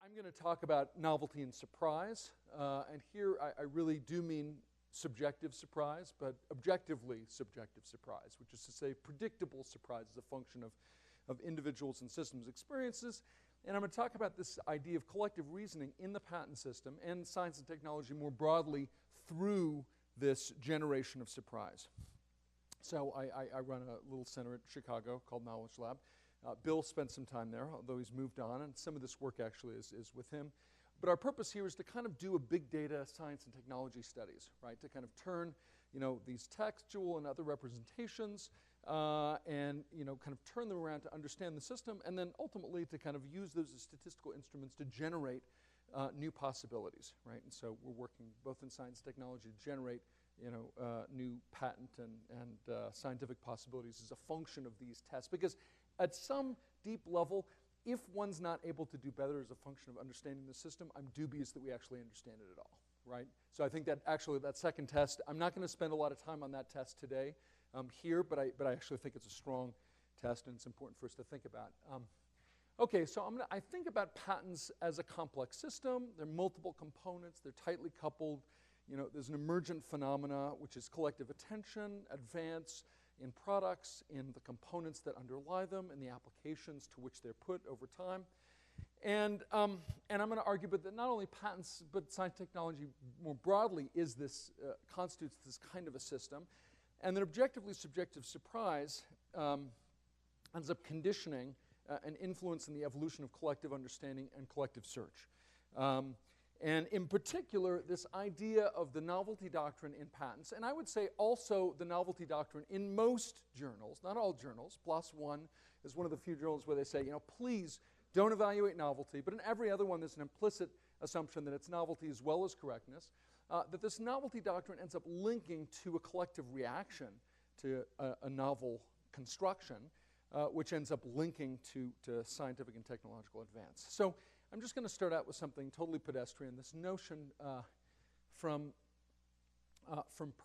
I'm going to talk about novelty and surprise, and here I really do mean subjective surprise, but objectively subjective surprise, which is to say predictable surprise as a function of individuals and systems experiences. And I'm going to talk about this idea of collective reasoning in the patent system and science and technology more broadly through this generation of surprise. So I run a little center at Chicago called Knowledge Lab. Bill spent some time there, although he's moved on, and some of this work actually is with him. But our purpose here is to kind of do a big data science and technology studies, right? To kind of turn, these textual and other representations and, kind of turn them around to understand the system, and then ultimately to kind of use those as statistical instruments to generate new possibilities, right? And so we're working both in science and technology to generate new patent and scientific possibilities as a function of these tests. Because at some deep level, if one's not able to do better as a function of understanding the system, I'm dubious that we actually understand it at all, right? So I think that actually that second test, I'm not going to spend a lot of time on that test today here, but I actually think it's a strong test and it's important for us to think about. Okay, so I think about patents as a complex system. There are multiple components. They're tightly coupled. There's an emergent phenomena, which is collective attention, advance in products, in the components that underlie them, and the applications to which they're put over time. And I'm going to argue that not only patents, but science technology more broadly constitutes this kind of a system. And that objectively subjective surprise ends up conditioning and influencing the evolution of collective understanding and collective search. And in particular, this idea of the novelty doctrine in patents, and I would say also the novelty doctrine in most journals, not all journals. PLOS One is one of the few journals where they say, please don't evaluate novelty, but in every other one there's an implicit assumption that it's novelty as well as correctness, that this novelty doctrine ends up linking to a collective reaction to a novel construction, which ends up linking to scientific and technological advance. So I'm just going to start out with something totally pedestrian, this notion from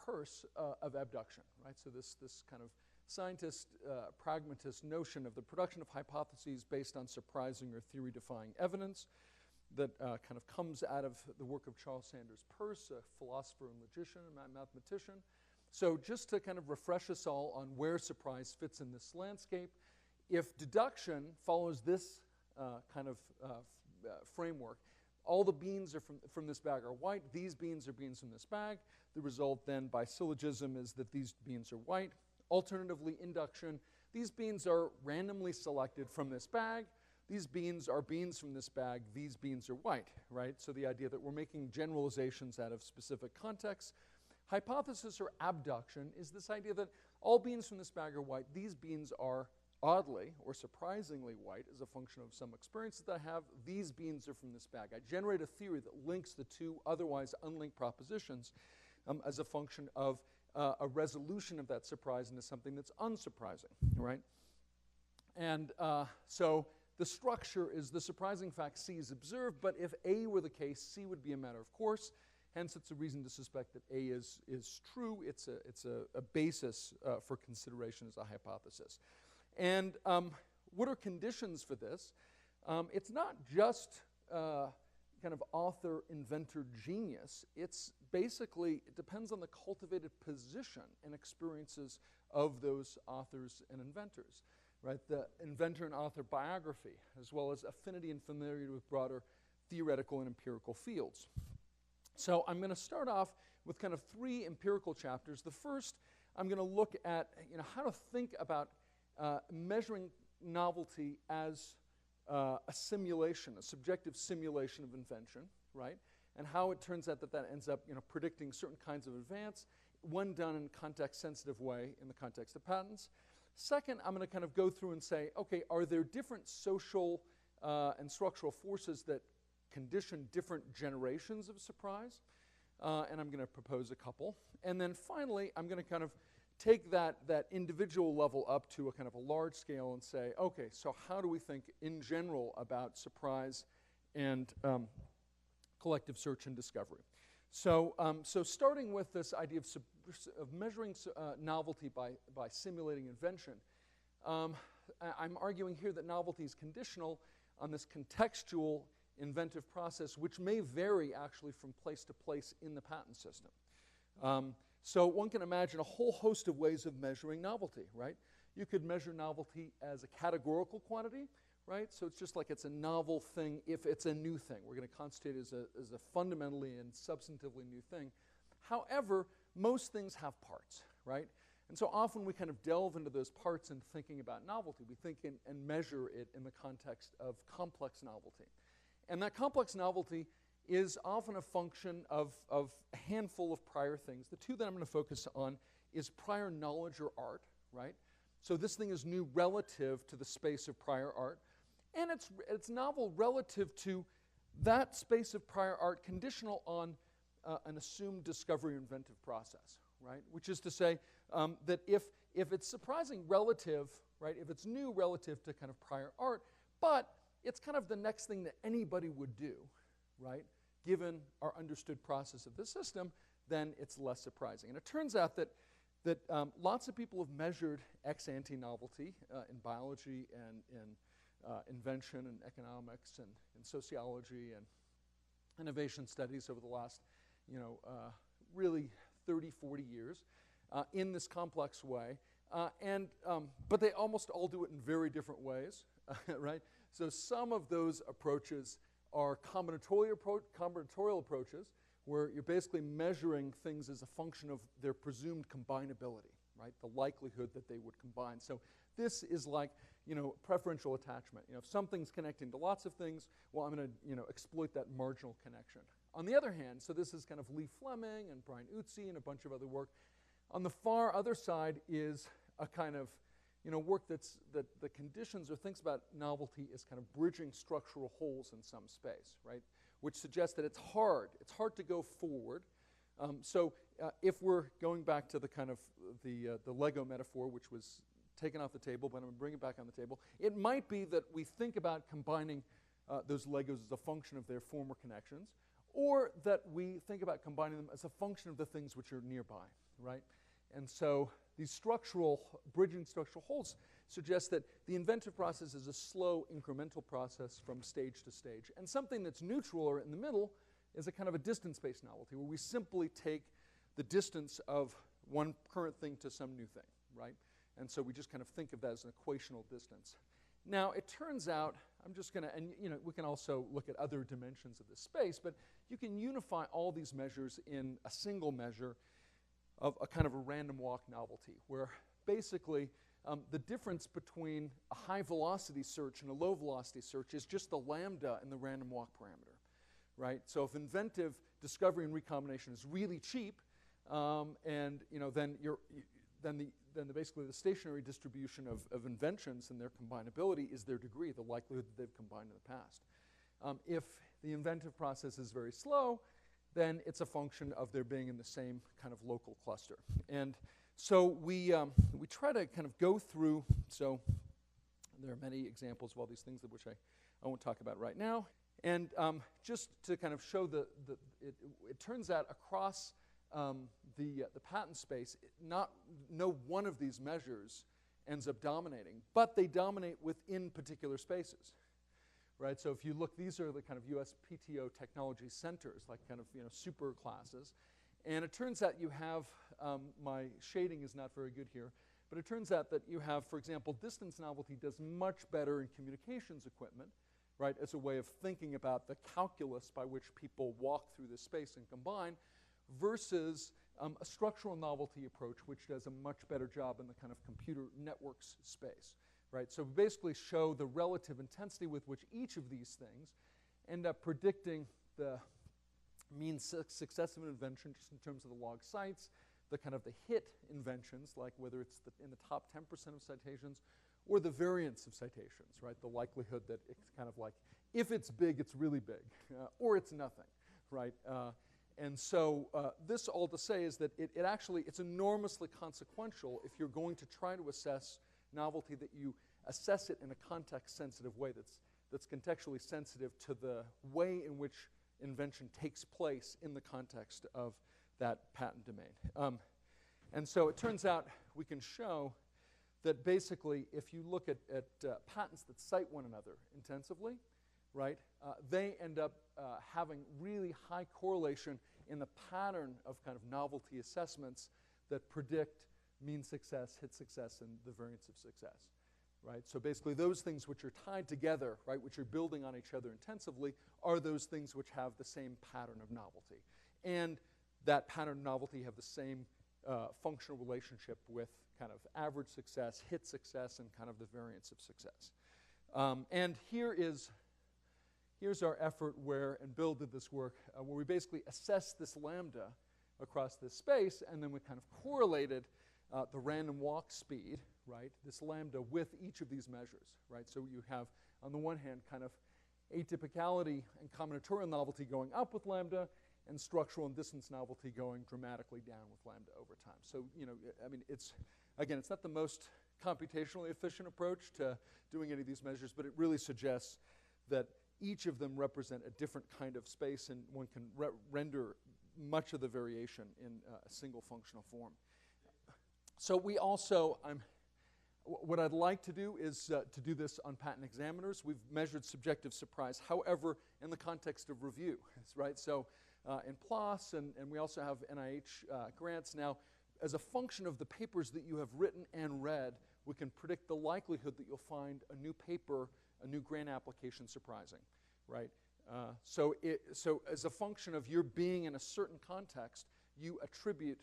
Peirce of abduction, right? So this kind of scientist, pragmatist notion of the production of hypotheses based on surprising or theory-defying evidence that kind of comes out of the work of Charles Sanders Peirce, a philosopher and logician and mathematician. So just to kind of refresh us all on where surprise fits in this landscape, if deduction follows this kind of framework, all the beans are from this bag are white, these beans are beans from this bag. The result then by syllogism is that these beans are white. Alternatively, induction, these beans are randomly selected from this bag. These beans are beans from this bag, these beans are white, right? So the idea that we're making generalizations out of specific contexts. Hypothesis or abduction is this idea that all beans from this bag are white, these beans are oddly or surprisingly white as a function of some experiences that I have. These beans are from this bag. I generate a theory that links the two otherwise unlinked propositions as a function of a resolution of that surprise into something that's unsurprising, right? And so the structure is the surprising fact C is observed, but if A were the case, C would be a matter of course. Hence, it's a reason to suspect that A is true. It's a basis for consideration as a hypothesis. And what are conditions for this? It's not just kind of author, inventor, genius. It's basically, it depends on the cultivated position and experiences of those authors and inventors, right? The inventor and author biography, as well as affinity and familiarity with broader theoretical and empirical fields. So I'm going to start off with kind of three empirical chapters. The first, I'm going to look at how to think about measuring novelty as a simulation, a subjective simulation of invention, right? And how it turns out that ends up predicting certain kinds of advance when done in a context-sensitive way in the context of patents. Second, I'm going to kind of go through and say, okay, are there different social and structural forces that condition different generations of surprise? And I'm going to propose a couple. And then finally, I'm going to kind of take that individual level up to a kind of a large scale and say, okay, so how do we think in general about surprise and collective search and discovery? So starting with this idea of measuring novelty by simulating invention, I'm arguing here that novelty is conditional on this contextual inventive process, which may vary actually from place to place in the patent system. So one can imagine a whole host of ways of measuring novelty, right? You could measure novelty as a categorical quantity, right? So it's just like it's a novel thing if it's a new thing. We're going to constitute it as a fundamentally and substantively new thing. However, most things have parts, right? And so often we kind of delve into those parts in thinking about novelty. We think and measure it in the context of complex novelty. And that complex novelty is often a function of a handful of prior things. The two that I'm going to focus on is prior knowledge or art, right? So this thing is new relative to the space of prior art. And it's novel relative to that space of prior art conditional on an assumed discovery or inventive process, right? Which is to say that if it's surprising relative, right, if it's new relative to kind of prior art, but it's kind of the next thing that anybody would do, right, given our understood process of the system, then it's less surprising. And it turns out that lots of people have measured ex-ante novelty in biology and in invention and economics and in sociology and innovation studies over the last, really 30, 40 years in this complex way. But they almost all do it in very different ways, right? So some of those approaches are combinatorial approaches where you're basically measuring things as a function of their presumed combinability, right? The likelihood that they would combine. So this is like, preferential attachment. If something's connecting to lots of things, well, I'm going to, exploit that marginal connection. On the other hand, so this is kind of Lee Fleming and Brian Utsi and a bunch of other work. On the far other side is a kind of, work that the conditions or thinks about novelty is kind of bridging structural holes in some space, right? Which suggests that it's hard to go forward. So if we're going back to the kind of the Lego metaphor, which was taken off the table, but I'm going to bring it back on the table, it might be that we think about combining those Legos as a function of their former connections, or that we think about combining them as a function of the things which are nearby, right? And so these bridging structural holes suggest that the inventive process is a slow incremental process from stage to stage. And something that's neutral or in the middle is a kind of a distance-based novelty, where we simply take the distance of one current thing to some new thing, right? And so we just kind of think of that as an equational distance. Now, it turns out, I'm just going to, and we can also look at other dimensions of this space, but you can unify all these measures in a single measure of a kind of a random walk novelty, where basically the difference between a high velocity search and a low velocity search is just the lambda in the random walk parameter, right? So if inventive discovery and recombination is really cheap, then basically the stationary distribution of inventions and their combinability is their degree, the likelihood that they've combined in the past. If the inventive process is very slow, then it's a function of their being in the same kind of local cluster. And so we try to kind of go through, so there are many examples of all these things which I won't talk about right now. And just to kind of show it turns out across the patent space, no one of these measures ends up dominating, but they dominate within particular spaces, right? So if you look, these are the kind of USPTO technology centers, like kind of super classes, and it turns out you have my shading is not very good here, but it turns out that you have, for example, distance novelty does much better in communications equipment, right? As a way of thinking about the calculus by which people walk through this space and combine, versus a structural novelty approach, which does a much better job in the kind of computer networks space, right? So we basically show the relative intensity with which each of these things end up predicting the mean success of an invention just in terms of the log sites, the kind of the hit inventions, like whether it's in the top 10% of citations, or the variance of citations, right? The likelihood that it's kind of like, if it's big, it's really big, or it's nothing, right? And so this all to say is that it's enormously consequential if you're going to try to assess novelty, that you assess it in a context-sensitive way that's contextually sensitive to the way in which invention takes place in the context of that patent domain. And so it turns out we can show that basically if you look at patents that cite one another intensively, right, they end up having really high correlation in the pattern of kind of novelty assessments that predict mean success, hit success, and the variance of success, right? So basically those things which are tied together, right, which are building on each other intensively, are those things which have the same pattern of novelty. And that pattern of novelty have the same functional relationship with kind of average success, hit success, and kind of the variance of success. And here's our effort where, and Bill did this work, where we basically assessed this lambda across this space, and then we kind of correlated the random walk speed, right, this lambda with each of these measures, right? So you have, on the one hand, kind of atypicality and combinatorial novelty going up with lambda, and structural and distance novelty going dramatically down with lambda over time. So, you know, I mean, it's not the most computationally efficient approach to doing any of these measures, but it really suggests that each of them represent a different kind of space, and one can render much of the variation in a single functional form. So we also, what I'd like to do is to do this on patent examiners. We've measured subjective surprise, however, in the context of review, right? So in PLOS, and we also have NIH grants now, as a function of the papers that you have written and read, we can predict the likelihood that you'll find a new paper, a new grant application surprising, right? So as a function of your being in a certain context, you attribute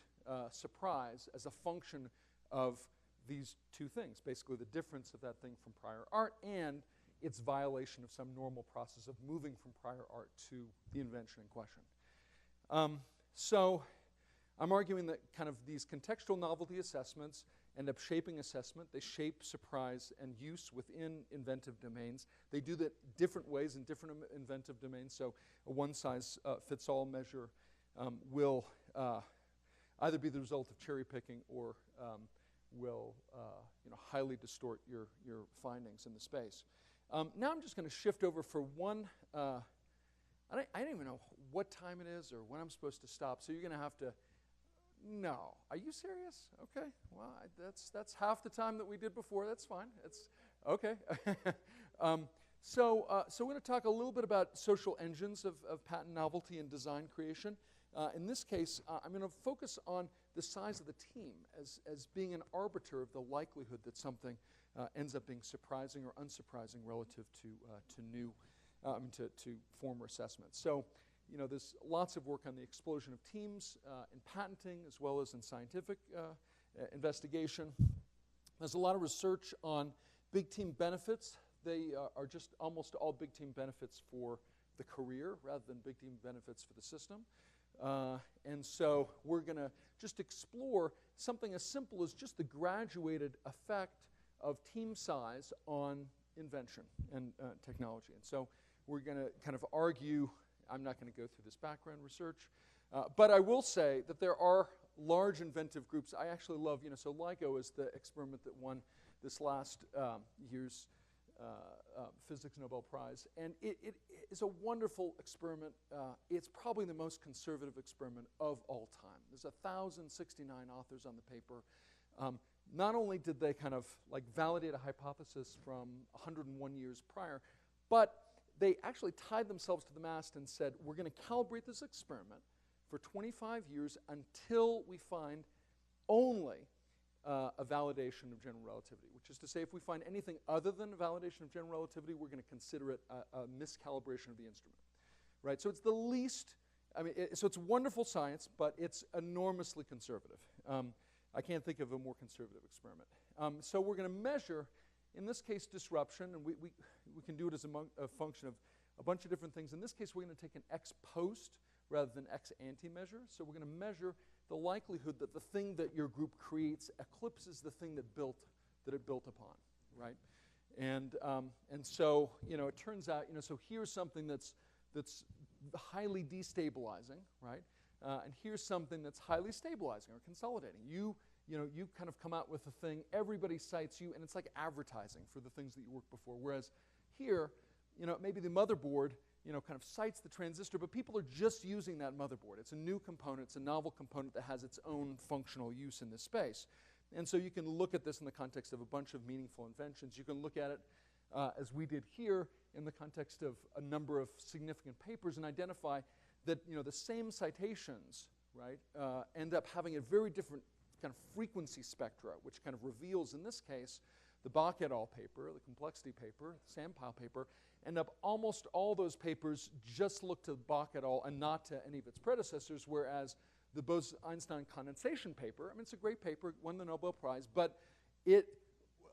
surprise as a function of these two things, basically the difference of that thing from prior art and its violation of some normal process of moving from prior art to the invention in question. So I'm arguing that kind of these contextual novelty assessments end up shaping assessment. They shape surprise and use within inventive domains. They do that different ways in different inventive domains. So a one-size-fits-all measure will either be the result of cherry picking or will highly distort your findings in the space. Now I'm just going to shift over for one. I don't even know what time it is or when I'm supposed to stop. So you're going to have to. No, are you serious? Okay, well that's half the time that we did before. That's fine. It's okay. So we're going to talk a little bit about social engines of patent novelty and design creation. In this case, I'm going to focus on the size of the team as being an arbiter of the likelihood that something ends up being surprising or unsurprising relative to former assessments. So, you know, there's lots of work on the explosion of teams in patenting as well as in scientific investigation. There's a lot of research on big team benefits. They are just almost all big team benefits for the career rather than big team benefits for the system. And so we're going to just explore something as simple as just the graduated effect of team size on invention and technology. And so we're going to kind of argue, I'm not going to go through this background research, but I will say that there are large inventive groups. I actually love, so LIGO is the experiment that won this last year's Physics Nobel Prize. And it is a wonderful experiment. It's probably the most conservative experiment of all time. There's 1,069 authors on the paper. Not only did they kind of like validate a hypothesis from 101 years prior, but they actually tied themselves to the mast and said, we're going to calibrate this experiment for 25 years until we find only a validation of general relativity, which is to say if we find anything other than a validation of general relativity, we're going to consider it a miscalibration of the instrument, right? So it's the least, so it's wonderful science, but it's enormously conservative. I can't think of a more conservative experiment. So we're going to measure, in this case, disruption, and we can do it as a function of a bunch of different things. In this case, we're going to take an ex post rather than ex ante measure. So we're going to measure the likelihood that the thing that your group creates eclipses the thing that it built upon, right? And so it turns out so here's something that's highly destabilizing, right? And here's something that's highly stabilizing or consolidating. You kind of come out with a thing, everybody cites you, and it's like advertising for the things that you worked before. Whereas here, maybe the motherboard, kind of cites the transistor, but people are just using that motherboard. It's a new component, it's a novel component that has its own functional use in this space. And so you can look at this in the context of a bunch of meaningful inventions. You can look at it as we did here in the context of a number of significant papers and identify that the same citations, right, end up having a very different kind of frequency spectra, which kind of reveals, in this case, the Bach et al. Paper, the complexity paper, the Sampao paper, end up almost all those papers just look to Bach et al. And not to any of its predecessors, whereas the Bose-Einstein condensation paper, I mean, it's a great paper, won the Nobel Prize, but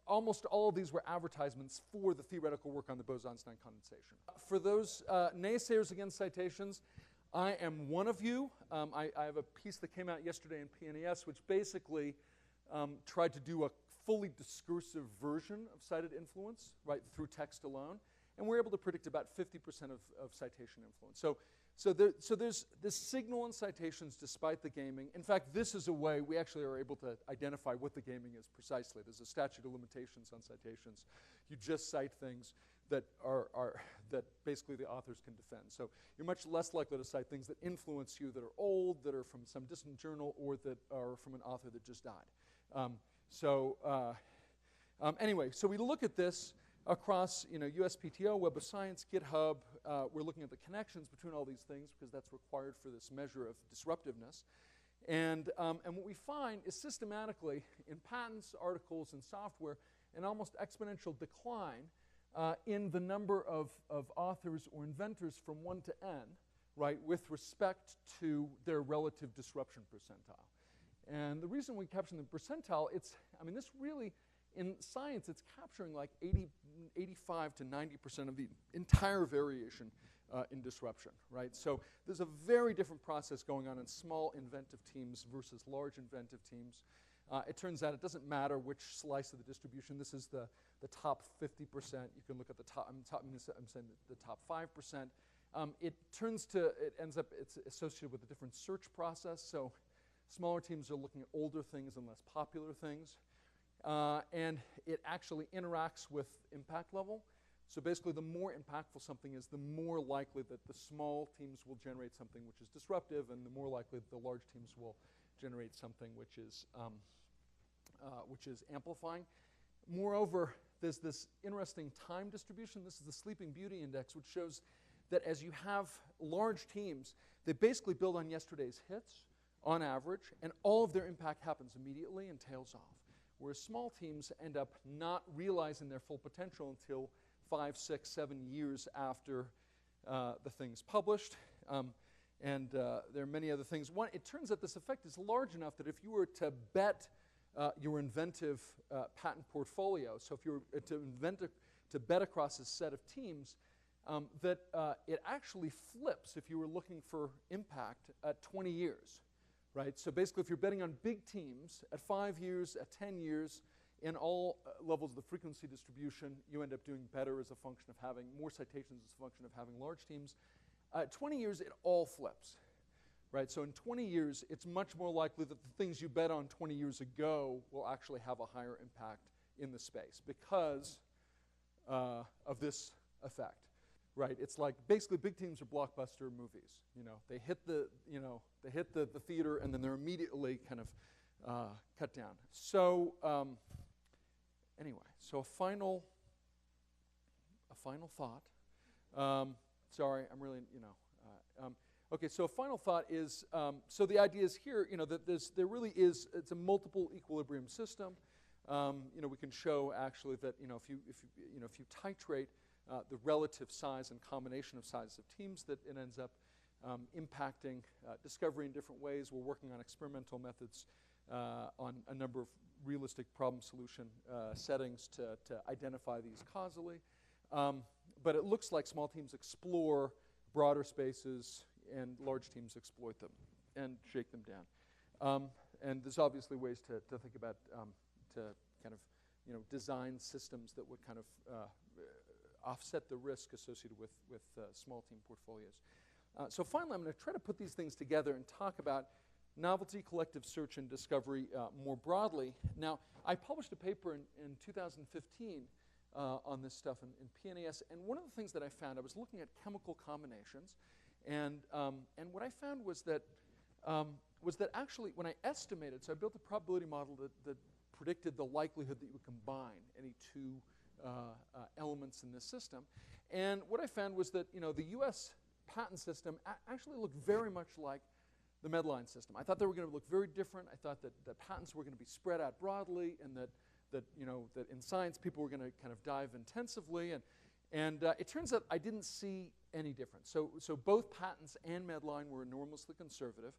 almost all of these were advertisements for the theoretical work on the Bose-Einstein condensation. For those naysayers against citations, I am one of you. I have a piece that came out yesterday in PNAS, which basically tried to do a fully discursive version of cited influence, right, through text alone. And we're able to predict about 50% of citation influence. So there's this signal in citations despite the gaming. In fact, this is a way we actually are able to identify what the gaming is precisely. There's a statute of limitations on citations. You just cite things that that basically the authors can defend. So you're much less likely to cite things that influence you, that are old, that are from some distant journal, or that are from an author that just died. Anyway, so we look at this across USPTO, Web of Science, GitHub. We're looking at the connections between all these things because that's required for this measure of disruptiveness. And what we find is systematically in patents, articles, and software, an almost exponential decline in the number of authors or inventors from 1 to n, right, with respect to their relative disruption percentile. And the reason we capture the percentile, this really, in science, it's capturing like 85 to 90% of the entire variation in disruption, right? So there's a very different process going on in small inventive teams versus large inventive teams. It turns out it doesn't matter which slice of the distribution. This is the top 50%. You can look at the top, I'm saying the top 5%. It ends up, it's associated with a different search process. So smaller teams are looking at older things and less popular things. And it actually interacts with impact level. So basically, the more impactful something is, the more likely that the small teams will generate something which is disruptive, and the more likely that the large teams will generate something which is amplifying. Moreover, there's this interesting time distribution. This is the Sleeping Beauty Index, which shows that as you have large teams, they basically build on yesterday's hits on average, and all of their impact happens immediately and tails off. Whereas small teams end up not realizing their full potential until 5, 6, 7 years after the thing's published. And there are many other things. One, it turns out this effect is large enough that if you were to bet your inventive patent portfolio, so if you were to bet across a set of teams, that it actually flips if you were looking for impact at 20 years. Right? So basically, if you're betting on big teams at 5 years, at 10 years, in all levels of the frequency distribution, you end up doing better as a function of having more citations as a function of having large teams. 20 years, it all flips. Right? So in 20 years, it's much more likely that the things you bet on 20 years ago will actually have a higher impact in the space because of this effect. Right, it's like basically big teams are blockbuster movies. They hit the theater and then they're immediately kind of cut down. So anyway, so a final thought. Sorry, I'm really okay. So a final thought is so the idea is here. That there really is. It's a multiple equilibrium system. We can show actually that if you titrate the relative size and combination of sizes of teams, that it ends up impacting discovery in different ways. We're working on experimental methods on a number of realistic problem solution settings to identify these causally. But it looks like small teams explore broader spaces and large teams exploit them and shake them down. And there's obviously ways to think about to kind of design systems that would kind of offset the risk associated with small team portfolios. So finally, I'm going to try to put these things together and talk about novelty, collective search, and discovery more broadly. Now, I published a paper in 2015 on this stuff in PNAS, and one of the things that I found, I was looking at chemical combinations, and what I found was that actually when I estimated, so I built a probability model that predicted the likelihood that you would combine any two elements in this system. And what I found was that the U.S. patent system actually looked very much like the Medline system. I thought they were going to look very different. I thought that patents were going to be spread out broadly, and that in science people were going to kind of dive intensively. And it turns out I didn't see any difference. So both patents and Medline were enormously conservative.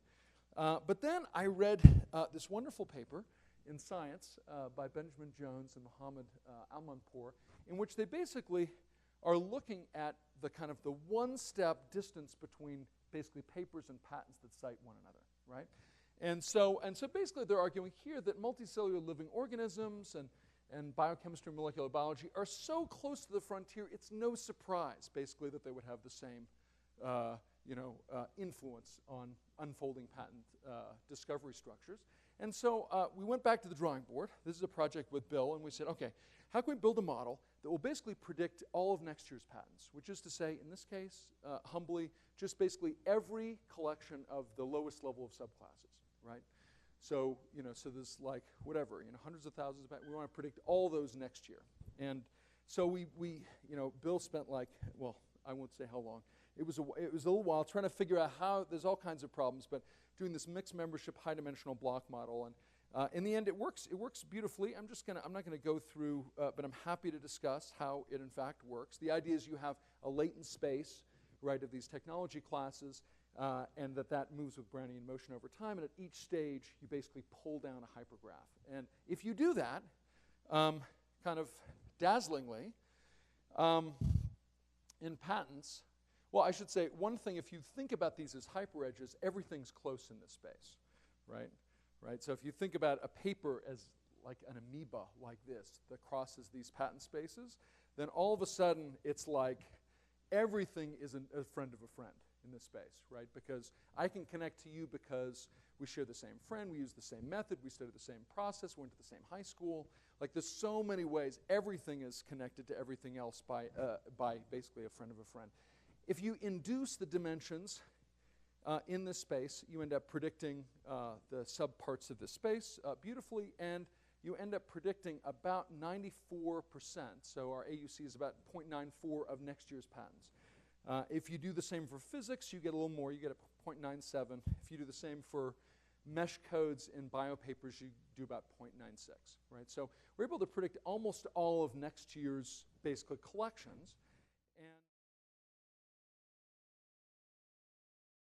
But then I read this wonderful paper in Science by Benjamin Jones and Mohammed Almanpour, in which they basically are looking at the kind of the one-step distance between basically papers and patents that cite one another, right? And so basically they're arguing here that multicellular living organisms and biochemistry and molecular biology are so close to the frontier, it's no surprise, basically, that they would have the same influence on unfolding patent discovery structures. And so we went back to the drawing board. This is a project with Bill, and we said, okay, how can we build a model that will basically predict all of next year's patents, which is to say, in this case, humbly, just basically every collection of the lowest level of subclasses, right? So, so there's like, whatever, hundreds of thousands of patents. We want to predict all those next year. And so we Bill spent like, well, I won't say how long. It was a little while trying to figure out how, there's all kinds of problems, but doing this mixed membership high-dimensional block model. And in the end, it works beautifully. I'm not going to go through, but I'm happy to discuss how it in fact works. The idea is you have a latent space, right, of these technology classes, and that moves with Brownian motion over time. And at each stage, you basically pull down a hypergraph. And if you do that, kind of dazzlingly, in patents, well, I should say one thing, if you think about these as hyperedges, everything's close in this space, right? Right. So if you think about a paper as like an amoeba like this that crosses these patent spaces, then all of a sudden it's like everything is a friend of a friend in this space, right? Because I can connect to you because we share the same friend, we use the same method, we study the same process, we went to the same high school. Like there's so many ways. Everything is connected to everything else by basically a friend of a friend. If you induce the dimensions in this space, you end up predicting the subparts of this space beautifully, and you end up predicting about 94%. So our AUC is about 0.94 of next year's patents. If you do the same for physics, you get a little more. You get a 0.97. If you do the same for mesh codes in biopapers, you do about 0.96, right? So we're able to predict almost all of next year's basically collections.